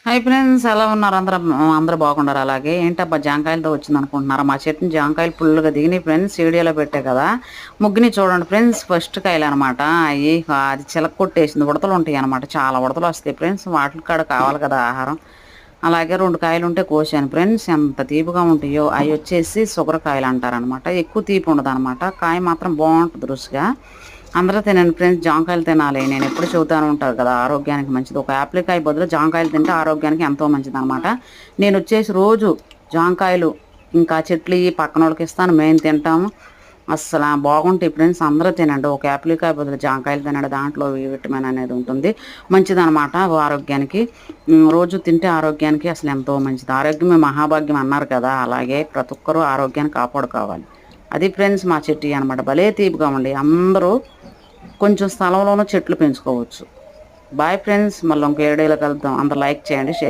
Hi friends, ఎలా ఉన్నారు? అందరూ బాగుండారు. అలాగే ఏంటబ్బా జాంకాయలతో వచ్చింది అనుకుంటున్నారా? మా చెట్టుని జాంకాయలు ఫుల్గా దిగినాయి ఫ్రెండ్స్. వీడియోలో పెట్టే కదా ముగ్గుని చూడండి ఫ్రెండ్స్. ఫస్ట్ కాయలు అనమాట అవి. అది చిలక కొట్టేసింది. ఉడతలు ఉంటాయి అనమాట, చాలా ఉడతలు వస్తాయి ఫ్రెండ్స్. వాటి కాడ కావాలి కదా ఆహారం. అలాగే 2 కాయలు ఉంటే కోసాను ఫ్రెండ్స్. ఎంత తీపిగా ఉంటాయో. అవి వచ్చేసి షుగర్ కాయలు అంటారనమాట. ఎక్కువ తీపి ఉండదు అనమాట. కాయ మాత్రం బాగుంటుంది రుచిగా. అందరూ తినండి ఫ్రెండ్స్, జాంకాయలు తినాలి. నేను ఎప్పుడు చెబుతాను ఉంటాను కదా, ఆరోగ్యానికి మంచిది. ఒక యాప్లికాయ బదులు జాంకాయలు తింటే ఆరోగ్యానికి ఎంతో మంచిది అనమాట. నేను వచ్చేసి రోజు జాంకాయలు ఇంకా చెట్లు పక్కన వాళ్ళకి ఇస్తాను, మేము తింటాము. అస్సలు బాగుంటాయి ఫ్రెండ్స్. అందరూ తినండి. ఒక యాప్లికాయ బదులు జాంకాయలు తినండి. దాంట్లో విటమిన్ అనేది ఉంటుంది, మంచిదనమాట ఆరోగ్యానికి. రోజు తింటే ఆరోగ్యానికి అసలు ఎంతో మంచిది. ఆరోగ్యమే మహాభాగ్యం అన్నారు కదా, అలాగే ప్రతి ఒక్కరూ ఆరోగ్యాన్ని కాపాడుకోవాలి. అది ఫ్రెండ్స్ మా చెట్టు అనమాట. భలే తీపిగా ఉండి అందరూ కొంచెం స్థలంలోనూ చెట్లు పెంచుకోవచ్చు. బాయ్ ఫ్రెండ్స్, మళ్ళీ ఇంకో ఏడేలో కలుద్దాం. అందరూ లైక్ చేయండి, షేర్